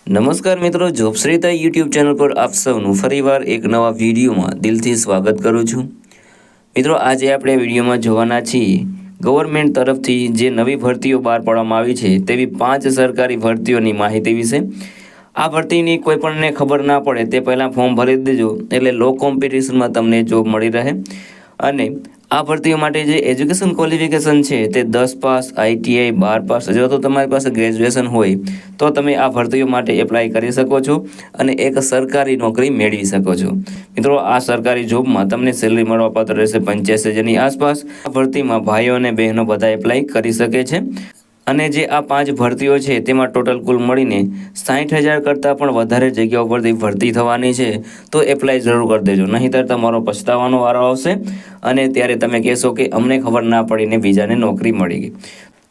નમસ્કાર મિત્રો, જોબશ્રીતા YouTube channel પર આપ સૌનું ફરીવાર એક નવા વિડીયોમાં દિલથી સ્વાગત કરું છું। મિત્રો, આજે આપણે વિડીયોમાં જોવાના છીએ ગવર્મેન્ટ તરફથી જે નવી ભરતીઓ બહાર પાડવામાં આવી છે તેવી 5 સરકારી ભરતીઓની માહિતી વિશે। આ ભરતીની કોઈ પણને ખબર ના પડે તે પહેલાં ફોર્મ ભરી દેજો, એટલે લો કોમ્પિટિશનમાં તમને જોબ મળી રહે। અને આ ભરતીઓ માટે જે એજ્યુકેશન ક્વોલિફિકેશન છે તે 10 પાસ, ITI 12 પાસ, જો તો તમારી પાસે ગ્રેજ્યુએશન હોય તો તમે આ ભરતીઓ માટે એપ્લાય કરી શકો છો અને એક સરકારી નોકરી મેળવી શકો છો। મિત્રો, આ સરકારી જોબમાં તમને સેલરી મળવાપાત્ર રહેશે 85,000ની આસપાસ। આ ભરતીમાં ભાઈઓ અને બહેનો બધા એપ્લાય કરી શકે છે અને જે આ 5 ભરતીઓ છે તેમાં ટોટલ કુલ મળીને 60,000 કરતાં પણ વધારે જગ્યાઓ પરથી ભરતી થવાની છે, તો એપ્લાય જરૂર કરી દેજો, નહીંતર તમારો પછતાવાનો વારો આવશે અને ત્યારે તમે કહેશો કે અમને ખબર ના પડીને બીજાને નોકરી મળી ગઈ।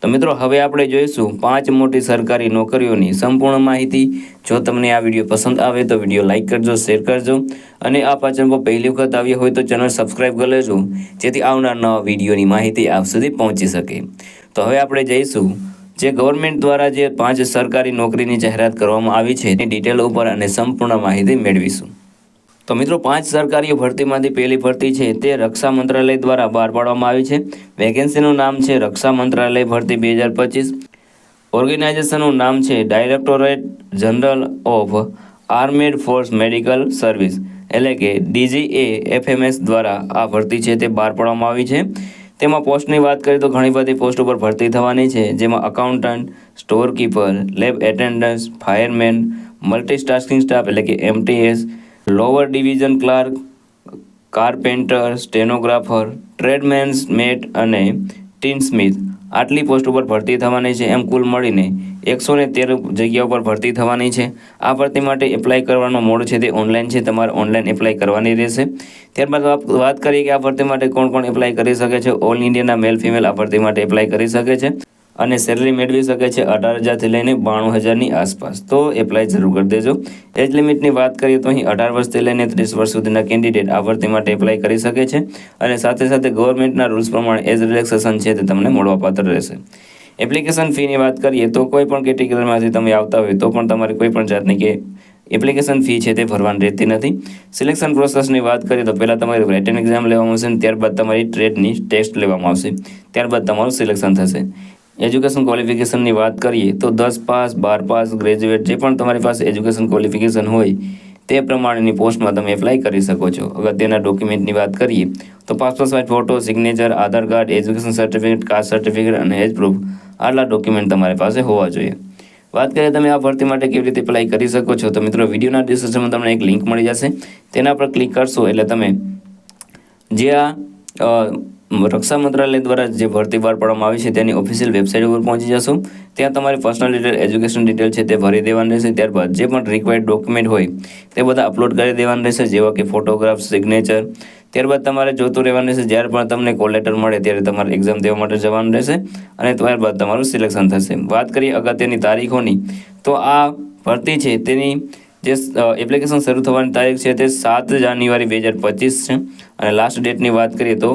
તો મિત્રો, હવે આપણે જોઈશું 5 મોટી સરકારી નોકરીઓની સંપૂર્ણ માહિતી। જો તમને આ વિડીયો પસંદ આવે તો વિડીયો લાઇક કરજો, શેર કરજો અને આ ચેનલ પર પહેલી વખત આવ્યા હોય તો ચેનલ સબસ્ક્રાઈબ કરી લેજો, જેથી આવનાર નવા વિડીયોની માહિતી આપ સુધી પહોંચી શકે। તો હવે આપણે જઈશું જે ગવર્મેન્ટ દ્વારા જે 5 સરકારી નોકરીની જાહેરાત કરવામાં આવી છે તેની ડિટેલ ઉપર અને સંપૂર્ણ માહિતી મેળવીશું। તો મિત્રો, 5 સરકારી ભરતીમાંથી પહેલી ભરતી છે તે રક્ષા મંત્રાલય દ્વારા બહાર પાડવામાં આવી છે। વેકેન્સીનું નામ છે રક્ષા મંત્રાલય ભરતી 2025। ઓર્ગેનાઇઝેશનનું નામ છે directorate general of armed force medical service, એટલે કે DGA-FMS દ્વારા આ ભરતી છે તે બહાર પાડવામાં આવી છે। તેમાં પોસ્ટની વાત કરીએ તો ઘણી બધી પોસ્ટ ઉપર ભરતી થવાની છે, જેમાં accountant, store keeper, lab attendants, fireman, multitasking staff એટલે કે MTS, lower division clerk, carpenter, stenographer, tradesmen mate અને ટીનસ્મિથ, આટલી પોસ્ટ ઉપર ભરતી થવાની છે। એમ કુલ મળીને 113 જગ્યાઓ પર ભરતી થવાની છે। આ ભરતી માટે એપ્લાય કરવાનો મોડ છે તે ઓનલાઈન છે, તમારે ઓનલાઈન એપ્લાય કરવાની રહેશે। ત્યારબાદ વાત કરીએ કે આ ભરતી માટે કોણ કોણ એપ્લાય કરી શકે છે। ઓલ ઇન્ડિયાના મેલ ફિમેલ આ ભરતી માટે એપ્લાય કરી શકે છે અને સેલરી મેળવી શકે છે 18,000થી લઈને 92,000ની આસપાસ, તો એપ્લાય જરૂર કરી દેજો। એજ લિમિટની વાત કરીએ તો અહીં 18 વર્ષથી લઈને 30 વર્ષ સુધીના કેન્ડિડેટ આ ભરતી માટે એપ્લાય કરી શકે છે અને સાથે સાથે ગવર્મેન્ટના રૂલ્સ પ્રમાણે એજ રિલેક્સેશન છે તે તમને મળવાપાત્ર રહેશે। એપ્લિકેશન ફીની વાત કરીએ તો કોઈ પણ કેટેગરીમાંથી તમે આવતા હોય તો પણ તમારે કોઈ પણ જાતની કે એપ્લિકેશન ફી છે તે ભરવાની રહેતી નથી। સિલેક્શન પ્રોસેસની વાત કરીએ તો પહેલાં તમારી રિટન એક્ઝામ લેવામાં આવશે, ત્યારબાદ તમારી ટ્રેડની ટેસ્ટ લેવામાં આવશે, ત્યારબાદ તમારું સિલેક્શન થશે। એજ્યુકેશન ક્વોલિફિકેશનની વાત કરીએ તો 10 પાસ, 12 પાસ, ગ્રેજ્યુએટ જે પણ તમારી પાસે એજ્યુકેશન ક્વોલિફિકેશન હોય તે પ્રમાણેની પોસ્ટમાં તમે એપ્લાય કરી શકો છો। અગત્યના ડોક્યુમેન્ટની વાત કરીએ તો passport size photo, signature, Aadhaar card, education certificate, caste certificate અને એજ પ્રૂફ, આટલા ડોક્યુમેન્ટ તમારી પાસે હોવા જોઈએ। વાત કરીએ તમે આ ભરતી માટે કેવી રીતે એપ્લાય કરી શકો છો, તો મિત્રો વિડીયોના ડિસ્ક્રિપ્શનમાં તમને એક લિંક મળી જશે, તેના પર ક્લિક કરશો એટલે તમે જે આ રક્ષા મંત્રાલય દ્વારા જે ભરતી બહાર પાડવામાં આવી છે તેની ઓફિશિયલ વેબસાઇટ ઉપર પહોંચી જશો। ત્યાં તમારી પર્સનલ ડિટેલ, એજ્યુકેશન ડિટેલ છે તે ભરી દેવાની રહેશે। ત્યારબાદ જે પણ રિક્વાયર્ડ ડોક્યુમેન્ટ હોય તે બધા અપલોડ કરી દેવાના રહેશે, જેવા કે ફોટોગ્રાફ, સિગ્નેચર। ત્યારબાદ તમારે જોતું રહેવાનું રહેશે, જ્યારે પણ તમને કોલ લેટર મળે ત્યારે તમારે એક્ઝામ દેવા માટે જવાનું રહેશે અને ત્યારબાદ તમારું સિલેક્શન થશે। વાત કરીએ અગત્યની તારીખોની તો આ ભરતી છે તેની જે એપ્લિકેશન શરૂ થવાની તારીખ છે તે 7 જાન્યુઆરી 2025 છે અને લાસ્ટ ડેટની વાત કરીએ તો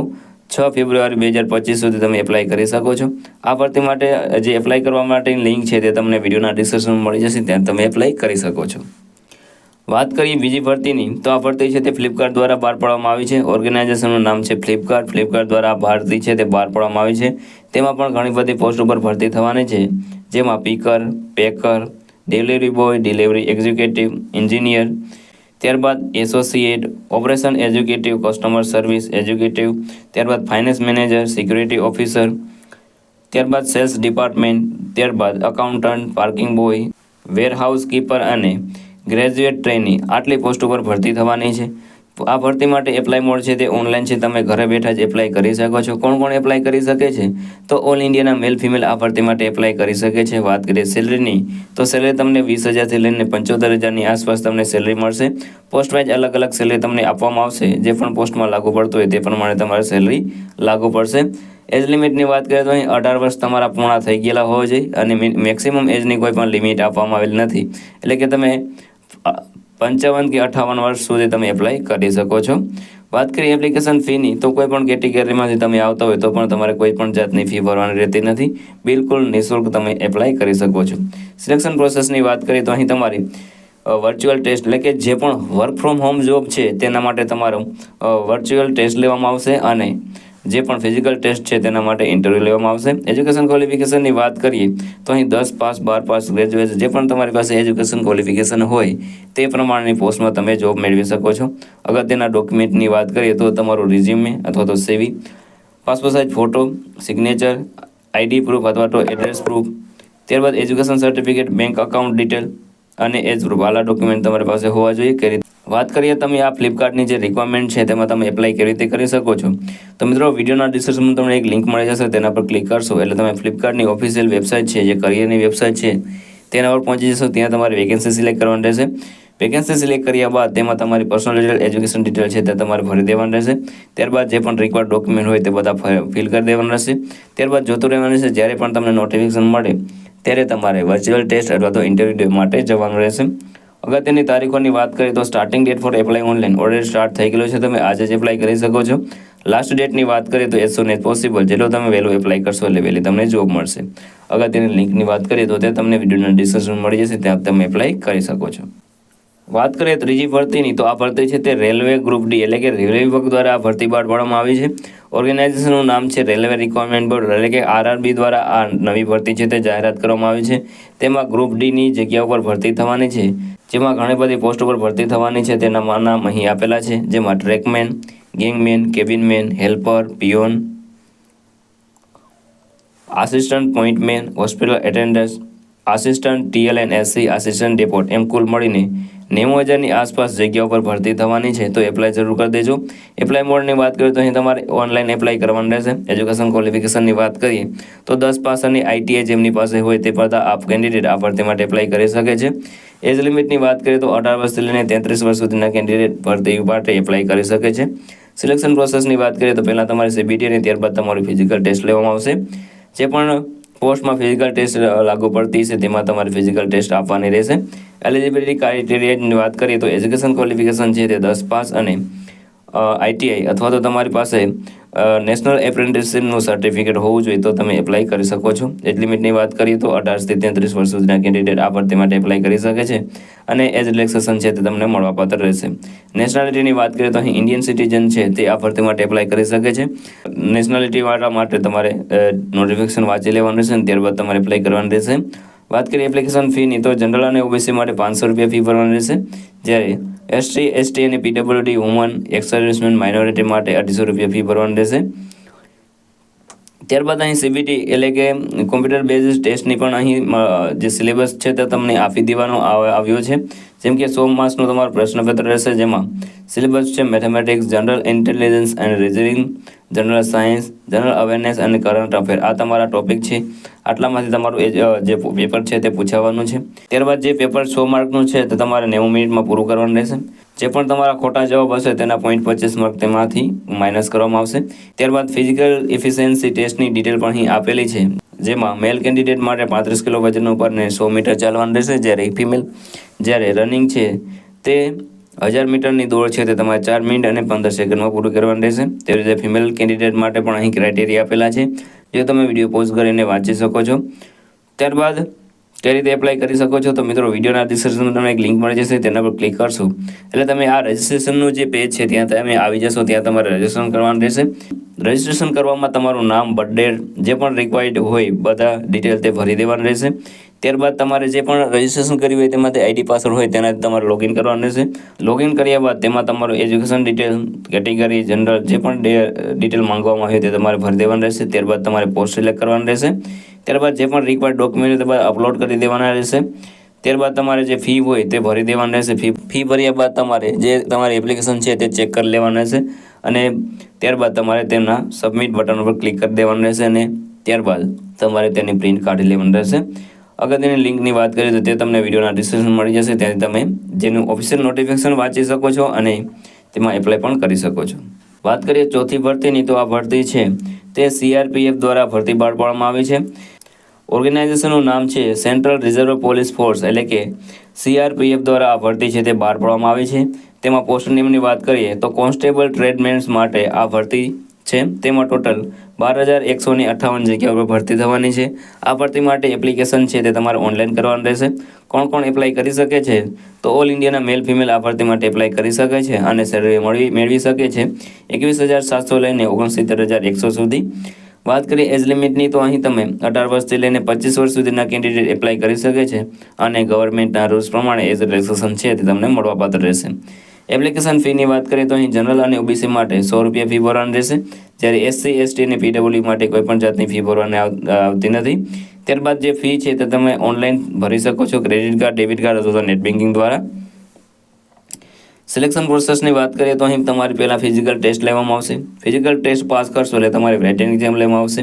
6 ફેબ્રુઆરી 2025 સુધી તમે એપ્લાય કરી શકો છો। આ ભરતી માટે જે એપ્લાય કરવા માટેની લિંક છે તે તમને વિડીયોના ડિસ્ક્રિપ્શનમાં મળી જશે, ત્યાં તમે એપ્લાય કરી શકો છો। વાત કરીએ બીજી ભરતીની તો આ ભરતી છે તે ફ્લિપકાર્ટ દ્વારા બહાર પાડવામાં આવી છે। ઓર્ગેનાઇઝેશનનું નામ છે ફ્લિપકાર્ટ દ્વારા આ ભરતી છે તે બહાર પાડવામાં આવી છે। તેમાં પણ ઘણી બધી પોસ્ટ ઉપર ભરતી થવાની છે, જેમાં picker, packer, delivery boy, delivery executive, engineer, ત્યારબાદ associate, operation executive, customer service executive, ત્યારબાદ ફાઇનાન્સ મેનેજર, સિક્યુરિટી ઓફિસર, ત્યારબાદ સેલ્સ ડિપાર્ટમેન્ટ, ત્યારબાદ accountant, parking boy, warehouse keeper અને ગ્રેજ્યુએટ ટ્રેની, આટલી પોસ્ટ ઉપર ભરતી થવાની છે। આ ભરતી માટે એપ્લાય મોડ છે તે ઓનલાઈન છે, તમે ઘરે બેઠા જ એપ્લાય કરી શકો છો। કોણ કોણ એપ્લાય કરી શકે છે, તો ઓલ ઇન્ડિયાના મેલ ફિમેલ આ ભરતી માટે એપ્લાય કરી શકે છે। વાત કરીએ સેલરીની તો સેલરી તમને 20,000થી લઈને 75,000ની આસપાસ તમને સેલરી મળશે। પોસ્ટ વાઇઝ અલગ અલગ સેલરી તમને આપવામાં આવશે, જે પણ પોસ્ટમાં લાગુ પડતું હોય તે પ્રમાણે તમારે સેલરી લાગુ પડશે। એજ લિમિટની વાત કરીએ તો અહીં 18 વર્ષ તમારા પૂર્ણ થઈ ગયેલા હોવા જોઈએ અને મેક્સિમમ એજની કોઈ પણ લિમિટ આપવામાં આવેલી નથી, એટલે કે તમે 55 કે 58 વર્ષ સુધી તમે એપ્લાય કરી શકો છો। વાત કરીએ એપ્લિકેશન ફીની, તો કોઈ પણ કેટેગરીમાંથી તમે આવતા હોય તો પણ તમારે કોઈ પણ જાતની ફી ભરવાની રહેતી નથી. બિલકુલ નિઃશુલ્ક તમે એપ્લાય કરી શકો છો. સિલેક્શન પ્રોસેસની વાત કરીએ તો અહીં તમારી વર્ચ્યુઅલ ટેસ્ટ એટલે કે જે પણ વર્ક ફ્રોમ હોમ જોબ છે તેના માટે તમારો વર્ચ્યુઅલ ટેસ્ટ લેવામાં આવશે અને જે પણ ફિઝિકલ ટેસ્ટ છે તેના માટે ઇન્ટરવ્યૂ લેવામાં આવશે. એજ્યુકેશન ક્વોલિફિકેશનની વાત કરીએ તો અહીં 10 પાસ, 12 પાસ, ગ્રેજ્યુએટ જે પણ તમારી પાસે એજ્યુકેશન ક્વોલિફિકેશન હોય તે પ્રમાણેની પોસ્ટમાં તમે જોબ મેળવી શકો છો. અગત્યના ડોક્યુમેન્ટની વાત કરીએ તો તમારું રિઝ્યુમે અથવા તો CV, passport size photo, signature, ID proof અથવા તો એડ્રેસ પ્રૂફ, ત્યારબાદ education certificate, bank account detail અને એજ પ્રૂફ આલા ડોક્યુમેન્ટ તમારી પાસે હોવા જોઈએ. વાત કરીએ તમે આ ફ્લિપકાર્ટની જે રિક્વાયરમેન્ટ છે તેમાં તમે એપ્લાય કેવી રીતે કરી શકો છો, તો મિત્રો વિડીયોના ડિસ્ક્રિપ્શનમાં તમને એક લિંક મળી જશે, તેના પર ક્લિક કરશો એટલે તમે ફ્લિપકાર્ટની ઓફિશિયલ વેબસાઇટ છે, જે કરિયરની વેબસાઇટ છે તેના પર પહોંચી જશો. ત્યાં તમારે વેકેન્સી સિલેક્ટ કરવાની રહેશે. વેકેન્સી સિલેક્ટ કર્યા બાદ તેમાં તમારી પર્સનલ ડિટેલ, એજ્યુકેશન ડિટેલ છે તે તમારે ભરી દેવાનું રહેશે. ત્યારબાદ જે પણ રિક્વાયર્ડ ડોક્યુમેન્ટ હોય તે બધા ફિલ કરી દેવાનું રહેશે. ત્યારબાદ જોતું રહેવાનું છે, જ્યારે પણ તમને નોટિફિકેશન મળે ત્યારે તમારે વર્ચ્યુઅલ ટેસ્ટ અથવા તો ઇન્ટરવ્યૂ માટે જવાનું રહેશે. અગત્યની તારીખોની વાત કરીએ તો starting date for apply online already start થઈ ગયેલો છે, તમે આજે જ એપ્લાય કરી શકો છો. લાસ્ટ ડેટની વાત કરીએ તો એઝ સૂન એઝ પોસિબલ, જેટલો તમે વહેલું એપ્લાય કરશો એટલે વહેલી તમને જોબ મળશે. અગત્યની લિંકની વાત કરીએ તો તે તમને વિડીયોના ડિસ્ક્રિપ્શનમાં મળી જશે, ત્યાં તમે એપ્લાય કરી શકો છો. વાત કરીએ ત્રીજી ભરતીની, તો આ ભરતી છે તે રેલવે ગ્રુપ ડી એટલે કે રેલવે વિભાગ દ્વારા આ ભરતી બહાર પાડવામાં આવી છે. ઓર્ગેનાઇઝેશનનું નામ છે રેલવે રિક્વાયરમેન્ટ બોર્ડ એટલે કે RRB દ્વારા આ નવી ભરતી છે તે જાહેરાત કરવામાં આવી છે. તેમાં ગ્રુપ ડીની જગ્યા ઉપર ભરતી થવાની છે, જેમાં ઘણી બધી પોસ્ટ ઉપર ભરતી થવાની છે. તેના નામ અહીં આપેલા છે, જેમાં trackman, gangman, cabinman, helper, peon, assistant pointsman, hospital attendant, assistant TLNSC, assistant depot એમ કુલ મળીને 90,000ની આસપાસ જગ્યા ઉપર ભરતી થવાની છે. તો એપ્લાય જરૂર કરી દેજો. એપ્લાય મોડની વાત કરીએ તો અહીં તમારે ઓનલાઈન એપ્લાય કરવાનું રહેશે. એજ્યુકેશન ક્વોલિફિકેશનની વાત કરીએ તો 10 પાસ અને ITI જેમની પાસે હોય તે બધા આપ કેન્ડિડેટ આ ભરતી માટે એપ્લાય કરી શકે છે. એજ લિમિટની વાત કરીએ તો 18 વર્ષથી લઈને 33 વર્ષ સુધીના કેન્ડિડેટ ભરતી માટે એપ્લાય કરી શકે છે. સિલેક્શન પ્રોસેસની વાત કરીએ તો પહેલાં તમારી CBT અને ત્યારબાદ તમારું ફિઝિકલ ટેસ્ટ લેવામાં આવશે. જે પણ પોસ્ટમાં ફિઝિકલ ટેસ્ટ લાગુ પડતી છે તેમાં તમારે ફિઝિકલ ટેસ્ટ આપવાની રહેશે. એલિજિબિલિટી ક્રાઇટેરિયાની વાત કરીએ તો એજ્યુકેશન ક્વોલિફિકેશન છે તે 10 પાસ અને ITI અથવા તો તમારી પાસે નેશનલ એપ્રેન્ટિસશીપનું સર્ટિફિકેટ હોવું જોઈએ તો તમે એપ્લાય કરી શકો છો. એજ લિમિટની વાત કરીએ તો 18 થી 33 વર્ષ સુધીના કેન્ડિડેટ આ ભરતી માટે એપ્લાય કરી શકે છે અને એજ રિલેક્સેશન છે તે તમને મળવાપાત્ર રહેશે. નેશનાલિટીની વાત કરીએ તો અહીં ઇન્ડિયન સિટીઝન છે તે આ ભરતી માટે એપ્લાય કરી શકે છે. નેશનાલિટીવાળા માટે તમારે નોટિફિકેશન વાંચી લેવાનું રહેશે અને ત્યારબાદ તમારે એપ્લાય કરવાનું રહેશે. વાત કરીએ એપ્લિકેશન ફીની, તો જનરલ અને OBC માટે 500 રૂપિયા ફી ભરવાની રહેશે, જ્યારે SC, ST અને PWD, woman, x servicemen, minority માટે 250 રૂપિયા ફી ભરવાની રહેશે. ત્યારબાદ અહીં CBT એટલે કે કોમ્પ્યુટર બેઝડ ટેસ્ટની પણ અહીં જે સિલેબસ છે તે તમને આપી દેવાનો આવ્યો છે. જેમ કે 100 માર્ક્સનું તમારું પ્રશ્નપત્ર રહેશે, જેમાં સિલેબસ છે mathematics, general intelligence and reasoning, general science, general awareness અને કરંટ અફેર. આ તમારા ટોપિક છે. આટલામાંથી તમારું જે પેપર છે તે પૂછાવાનું છે. ત્યારબાદ જે પેપર 100 માર્કનું છે તે તમારે 90 મિનિટમાં પૂરું કરવાનું રહેશે. જે પણ તમારા ખોટા જવાબ હશે તેના 0.25 માર્ક તેમાંથી માઇનસ કરવામાં આવશે. ત્યારબાદ ફિઝિકલ એફિશિયન્સી ટેસ્ટની ડિટેલ પણ અહીં આપેલી છે, જેમાં મેલ કેન્ડિડેટ માટે 35 કિલો વજન ઉપર ને 100 મીટર ચાલવાનું રહેશે, જ્યારે રનિંગ છે તે 1000 મીટરની દોડ છે તે તમારે 4 મિનિટ અને 15 સેકન્ડમાં પૂરું કરવાનું રહેશે. તેવી રીતે ફિમેલ કેન્ડિડેટ માટે પણ અહીં ક્રાઇટેરિયા આપેલા છે, જે તમે વિડીયો પોઝ કરીને વાંચી શકો છો. ત્યારબાદ કઈ રીતે એપ્લાય કરી શકો છો, તો મિત્રો વિડીયોના ડિસ્ક્રિપ્શનમાં તમને એક લિંક મળી જશે, તેના પર ક્લિક કરશો એટલે તમે આ રજિસ્ટ્રેશનનું જે પેજ છે ત્યાં તમે આવી જશો. ત્યાં તમારે રજિસ્ટ્રેશન કરવાનું રહેશે. રજિસ્ટ્રેશન કરવામાં તમારું નામ, બર્થડેટ, જે પણ રિક્વાયર્ડ હોય બધા ડિટેલ તે ભરી દેવાનું રહેશે. ત્યારબાદ તમારે જે પણ રજિસ્ટ્રેશન કર્યું હોય તેમાંથી ID પાસવર્ડ હોય તેનાથી તમારે લોગિન કરવાનું રહેશે. લોગિન કર્યા બાદ તેમાં તમારું એજ્યુકેશન ડિટેલ, કેટેગરી, જનરલ જે પણ ડિટેલ માંગવામાં આવે તે તમારે ભરી દેવાનું રહેશે. ત્યારબાદ તમારે પોસ્ટ સિલેક્ટ કરવાનું રહેશે. ત્યારબાદ જે પણ રિક્વાયર્ડ ડોક્યુમેન્ટ તે અપલોડ કરી દેવાના રહેશે. ત્યારબાદ તમારે જે ફી હોય તે ભરી દેવાની રહેશે. ફી ભર્યા બાદ તમારે જે તમારી એપ્લિકેશન છે તે ચેક કરી લેવાનું રહેશે અને ત્યારબાદ તમારે તેમના સબમિટ બટન ઉપર ક્લિક કરી દેવાનું રહેશે અને ત્યારબાદ તમારે તેની પ્રિન્ટ કાઢી લેવાની રહેશે. અગત્યની લિંકની વાત કરીએ તો તે તમને વિડીયોના ડિસ્ક્રિપ્શન મળી જશે, ત્યાંથી તમે જેનું ઓફિશિયલ નોટિફિકેશન વાંચી શકો છો અને તેમાં એપ્લાય પણ કરી શકો છો. વાત કરીએ ચોથી ભરતીની, તો આ ભરતી છે તે CRPF દ્વારા ભરતી બહાર પાડવામાં આવી છે. ઓર્ગેનાઇઝેશનનું નામ છે સેન્ટ્રલ રિઝર્વ પોલીસ ફોર્સ એટલે કે CRPF દ્વારા આ ભરતી છે તે બહાર પાડવામાં આવી છે. તેમાં પોસ્ટ નેમની વાત કરીએ તો કોન્સ્ટેબલ ટ્રેડમેન્સ માટે આ ભરતી છે. તેમાં ટોટલ 12,158 જગ્યાઓ પર ભરતી થવાની છે. આ ભરતી માટે એપ્લિકેશન છે તે તમારે ઓનલાઈન કરવાનું રહેશે. કોણ કોણ એપ્લાય કરી શકે છે? તો ઓલ ઇન્ડિયાના મેલ ફિમેલ આ ભરતી માટે એપ્લાય કરી શકે છે અને સેલરી મેળવી શકે છે 21,700 લઈને 69,100 સુધી. વાત કરીએ એજ લિમિટની તો અહીં તમે 18 વર્ષથી લઈને 25 વર્ષ સુધીના કેન્ડિડેટ એપ્લાય કરી શકે છે અને ગવર્મેન્ટના રૂલ્સ પ્રમાણે એજ રિલેક્સેશન છે તે તમને મળવાપાત્ર રહેશે. એપ્લિકેશન ફીની વાત કરીએ તો અહીં જનરલ અને ઓબીસી માટે 100 રૂપિયા ફી ભરવાની રહેશે, જ્યારે એસસી એસટી અને પીડબ્લ્યુ માટે કોઈપણ જાતની ફી ભરવાની આવતી નથી. ત્યારબાદ જે ફી છે તે તમે ઓનલાઈન ભરી શકો છો ક્રેડિટ કાર્ડ, ડેબિટ કાર્ડ અથવા નેટ બેન્કિંગ દ્વારા. સિલેક્શન પ્રોસેસની વાત કરીએ તો અહીં તમારી પહેલાં ફિઝિકલ ટેસ્ટ લેવામાં આવશે. ફિઝિકલ ટેસ્ટ પાસ કરશો એટલે તમારી રાઇટિંગ એક્ઝામ લેવામાં આવશે.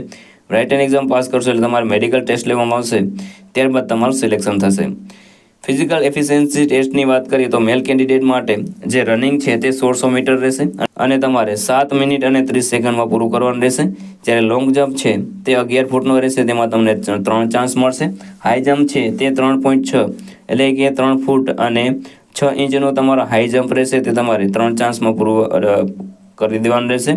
રાઇટિંગ એક્ઝામ પાસ કરશો એટલે તમારે મેડિકલ ટેસ્ટ લેવામાં આવશે. ત્યારબાદ તમારું સિલેક્શન થશે. ફિઝિકલ એફિશિયન્સી ટેસ્ટની વાત કરીએ તો મેલ કેન્ડિડેટ માટે જે રનિંગ છે તે 1600 મીટર રહેશે અને તમારે 7 મિનિટ અને 30 સેકન્ડમાં પૂરું કરવાનું રહેશે. જ્યારે લોંગ જમ્પ છે તે 11 ફૂટનો રહેશે, તેમાં તમને 3 ચાન્સ મળશે. હાઈ જમ્પ છે તે 3.6 એટલે કે 3 ફૂટ અને 6 ઇંચનો તમારો હાઈ જમ્પ રહેશે, તે તમારે 3 ચાન્સમાં પૂરું કરી દેવાનું રહેશે.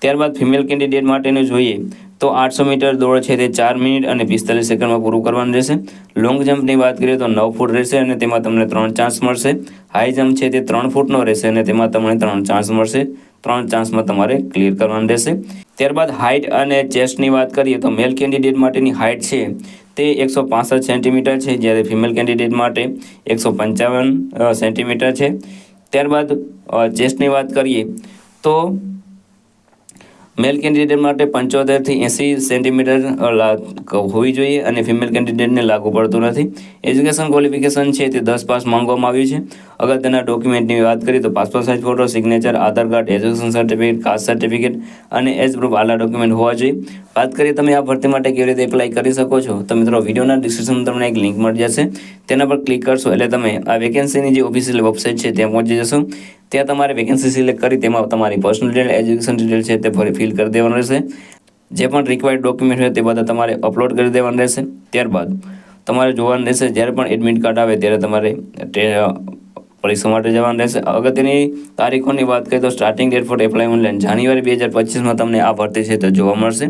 ત્યારબાદ ફિમેલ કેન્ડિડેટ માટેનું જોઈએ તો 800 મીટર દોડ છે તે 4 મિનિટ અને 45 સેકન્ડમાં પૂરું કરવાનું રહેશે. લોંગ જમ્પની વાત કરીએ તો 9 ફૂટ રહેશે અને તેમાં તમને 3 ચાન્સ મળશે. હાઈ જમ્પ છે તે 3 ફૂટનો રહેશે અને તેમાં તમને 3 ચાન્સ મળશે. 3 ચાન્સમાં તમારે ક્લિયર કરવાનું રહેશે. ત્યારબાદ હાઇટ અને ચેસ્ટની વાત કરીએ તો મેલ કેન્ડિડેટ માટેની હાઇટ છે તે 165 સેન્ટીમીટર છે, જ્યારે ફિમેલ કેન્ડિડેટ માટે 155 સેન્ટીમીટર છે. ત્યારબાદ ચેસ્ટની વાત કરીએ તો મેલ કેન્ડિડેટ માટે 75 થી 80 સેન્ટીમીટર હોવી જોઈએ અને ફિમેલ કેન્ડિડેટને લાગુ પડતું નથી. એજ્યુકેશન ક્વોલિફિકેશન છે તે 10 પાસ માંગવામાં આવ્યું છે. અગત્યના ડોક્યુમેન્ટની વાત કરીએ તો passport size photo, signature, Aadhaar card, education certificate, caste certificate અને એજ પ્રૂફ આલા ડોક્યુમેન્ટ હોવા જોઈએ. વાત કરીએ તમે આ ભરતી માટે કેવી રીતે એપ્લાય કરી શકો છો તો મિત્રો વિડીયોના ડિસ્ક્રિપ્શનમાં તમને એક લિંક મળી જશે, તેના પર ક્લિક કરશો એટલે તમે આ વેકેન્સીની જે ઓફિશિયલ વેબસાઇટ છે ત્યાં પહોંચી જશો. ત્યાં તમારે વેકેન્સી સિલેક્ટ કરી તેમાં તમારી પર્સનલ ડિટેલ, એજ્યુકેશન ડિટેલ છે તે ફિલ કરી દેવાનું રહેશે. જે પણ રિક્વાયર્ડ ડોક્યુમેન્ટ હોય તે બધા તમારે અપલોડ કરી દેવાનું રહેશે. ત્યારબાદ તમારે જોવાનું રહેશે જ્યારે પણ એડમિટ કાર્ડ આવે ત્યારે તમારે પરીક્ષા માટે જવાનું રહેશે. અગત્યની તારીખોની વાત કરીએ તો starting date for apply online January 2025માં તમને આ ભરતી છે તો જોવા મળશે.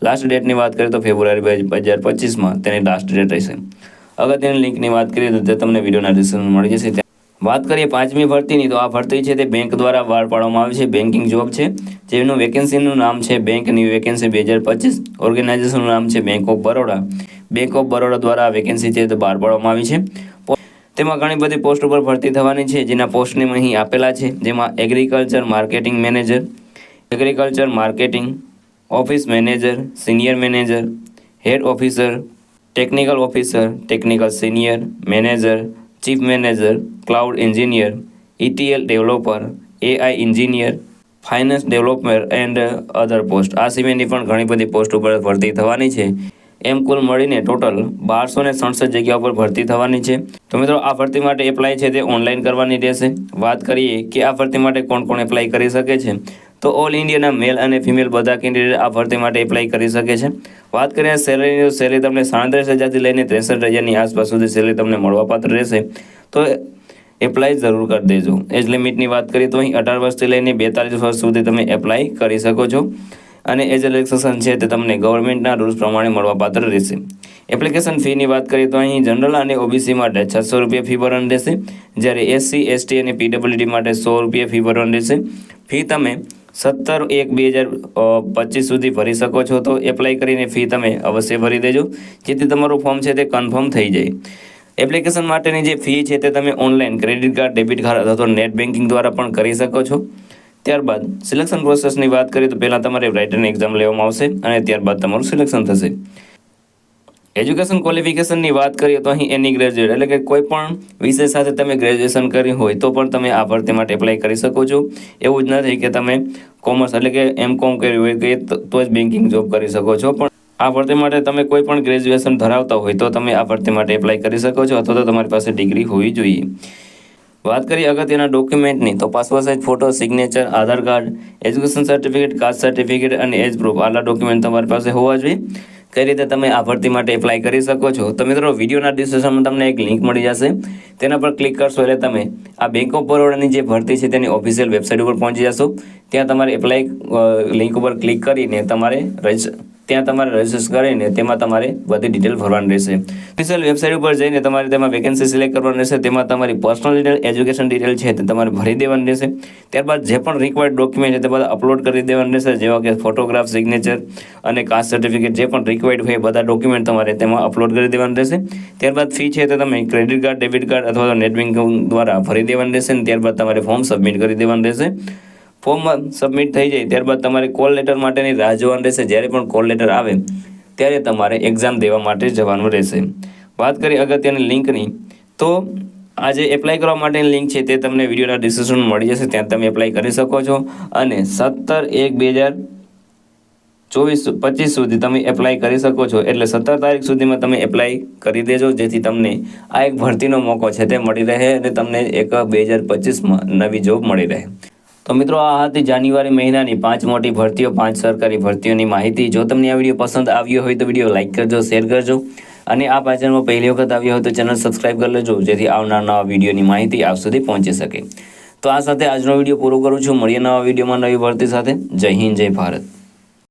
લાસ્ટ ડેટની વાત કરીએ તો ફેબ્રુઆરી 2025માં તેની લાસ્ટ ડેટ રહેશે. અગત્યની લિંકની વાત કરીએ તો તે તમને વિડીયોના ડિસ્ક્રિપ્શનમાં મળી જશે. વાત કરીએ 5મી ભરતીની તો આ ભરતી છે તે બેંક દ્વારા બહાર પાડવામાં આવી છે. બેન્કિંગ જોબ છે જેનું વેકેન્સીનું નામ છે બેંક ન્યૂ વેકેન્સી 2025. ઓર્ગેનાઇઝેશનનું નામ છે bank of Baroda. Bank of Baroda દ્વારા આ વેકેન્સી છે તે બહાર પાડવામાં આવી છે. તેમાં ઘણી બધી પોસ્ટ ઉપર ભરતી થવાની છે જેના પોસ્ટ નેમ અહીં આપેલા છે, જેમાં agriculture marketing manager, agriculture marketing office manager, senior manager, head officer, technical officer, technical senior manager, chief manager, cloud engineer, ETL developer, AI engineer, finance developer and other post. આ સિવાયની પણ ઘણી બધી post ઉપર ભરતી થવાની છે. એમ કુલ મળીને ટોટલ 1267 જગ્યા પર ભરતી થવાની છે. તો મિત્રો આ ભરતી માટે એપ્લાય છે તે ઓનલાઈન કરવાની રહેશે. વાત કરીએ કે આ ભરતી માટે કોણ કોણ એપ્લાય કરી શકે છે તો ઓલ ઇન્ડિયાના મેલ અને ફિમેલ બધા કેન્ડિડેટ આ ભરતી માટે એપ્લાય કરી શકે છે. વાત કરીએ સેલરીની, સેલરી તમને 37,000થી લઈને 63,000ની આસપાસ સુધી સેલરી તમને મળવાપાત્ર રહેશે. તો એપ્લાય જરૂર કરી દેજો. એજ લિમિટની વાત કરીએ તો અહીં 18 વર્ષથી લઈને 42 વર્ષ સુધી તમે એપ્લાય કરી શકો છો અને એજ રિલેક્સેશન છે તે તમને ગવર્મેન્ટના રૂલ્સ પ્રમાણે મળવાપાત્ર રહેશે. એપ્લિકેશન ફીની વાત કરીએ તો અહીં જનરલ અને ઓબીસી માટે 600 રૂપિયા ફી ભરવાની રહેશે, જ્યારે એસસી એસટી અને પીડબ્લ્યુડી માટે 100 રૂપિયા ફી ભરવાની રહેશે. ફી તમે 17/1/2025 સુધી ભરી શકો છો. તો એપ્લાય કરીને ફી તમે અવશ્ય ભરી દેજો જેથી તમારું ફોર્મ છે તે કન્ફર્મ થઈ જાય. એપ્લિકેશન માટેની જે ફી છે તે તમે online credit card, debit card અથવા નેટ બેન્કિંગ દ્વારા પણ કરી શકો છો. ત્યારબાદ સિલેક્શન પ્રોસેસની વાત કરીએ તો પહેલાં તમારે રાઇટિંગ એક્ઝામ લેવામાં આવશે અને ત્યારબાદ તમારું સિલેક્શન થશે. એજ્યુકેશન ક્વોલિફિકેશનની વાત કરીએ તો અહીં એની ગ્રેજ્યુએટ એટલે કે કોઈ પણ વિષય સાથે તમે ગ્રેજ્યુએશન કર્યું હોય તો પણ તમે આ ભરતી માટે એપ્લાય કરી શકો છો. એવું જ નથી કે તમે કોમર્સ એટલે કે M.Com કર્યું હોય કે તો જ બેન્કિંગ જોબ કરી શકો છો, પણ આ ભરતી માટે તમે કોઈ પણ ગ્રેજ્યુએશન ધરાવતા હોય તો તમે આ ભરતી માટે એપ્લાય કરી શકો છો અથવા તો તમારી પાસે ડિગ્રી હોવી જોઈએ. વાત કરીએ અગત્યના ડોક્યુમેન્ટની તો passport size photo, signature, Aadhaar card, education certificate, caste certificate અને એજ પ્રૂફ આલા ડોક્યુમેન્ટ તમારી પાસે હોવા જોઈએ. કઈ રીતે તમે આ ભરતી માટે એપ્લાય કરી શકો છો, તો મિત્રો વિડીયોના ડિસ્ક્રિપ્શનમાં તમને એક લિંક મળી જશે. તેના પર ક્લિક કરશો એટલે તમે આ બેંક ઓફ બરોડાની જે ભરતી છે તેની ઓફિશિયલ વેબસાઇટ ઉપર પહોંચી જશો. ત્યાં તમારે એપ્લાય લિંક ઉપર ક્લિક કરીને તમારે રજિસ્ટર કરીને તેમાં તમારે બધી ડિટેલ ભરવાની રહેશે. ઓફિશિયલ વેબસાઇટ ઉપર જઈને તમારે તેમાં વેકેન્સી સિલેક્ટ કરવાની રહેશે. તેમાં તમારી પર્સનલ ડિટેલ, એજ્યુકેશન ડિટેલ છે તે તમારે ભરી દેવાની રહેશે. ત્યારબાદ જે પણ રિક્વાયર્ડ ડોક્યુમેન્ટ છે તે બધા અપલોડ કરી દેવાનું રહેશે, જેવા કે ફોટોગ્રાફ, સિગ્નેચર અને કાસ્ટ સર્ટિફિકેટ, જે પણ રિક્વાયર્ડ હોય બધા ડોક્યુમેન્ટ તમારે તેમાં અપલોડ કરી દેવાનું રહેશે. ત્યારબાદ ફી છે તે તમે ક્રેડિટ કાર્ડ, ડેબિટ કાર્ડ અથવા તો નેટ બેન્કિંગ દ્વારા ભરી દેવાનું રહેશે. અને ત્યારબાદ તમારે ફોર્મ સબમિટ કરી દેવાનું રહેશે. ફોર્મ સબમિટ થઈ જાય ત્યારબાદ તમારે કોલ લેટર માટેની રાહ જોવાની રહેશે. જ્યારે પણ કોલ લેટર આવે ત્યારે તમારે એક્ઝામ દેવા માટે જવાનું રહેશે. વાત કરીએ અગત્યની લિંકની, તો આ જે એપ્લાય કરવા માટેની લિંક છે તે તમને વિડીયોના ડિસ્ક્રિપ્શનમાં મળી જશે. ત્યાં તમે એપ્લાય કરી શકો છો. અને 17/1/2025 સુધી તમે એપ્લાય કરી શકો છો. એટલે 17 તારીખ સુધીમાં તમે એપ્લાય કરી દેજો, જેથી તમને આ એક ભરતીનો મોકો છે તે મળી રહે અને તમને એક 2025માં નવી જોબ મળી રહે. તો મિત્રો આ હતી જાન્યુઆરી મહિનાની 5 મોટી ભરતીઓ, 5 સરકારી ભરતીઓની માહિતી. જો તમને આ વિડીયો પસંદ આવ્યો હોય તો વિડીયો લાઇક કરજો, શેર કરજો. અને આ ચેનલમાં પહેલી વખત આવ્યો હોય તો ચેનલ સબસ્ક્રાઈબ કરી લેજો, જેથી આવનાર નવા વિડીયોની માહિતી આપ સુધી પહોંચી શકે. તો આ સાથે આજનો વિડીયો પૂરો કરું છું. મળીએ નવા વિડીયોમાં નવી ભરતી સાથે. જય હિન્દ, જય ભારત.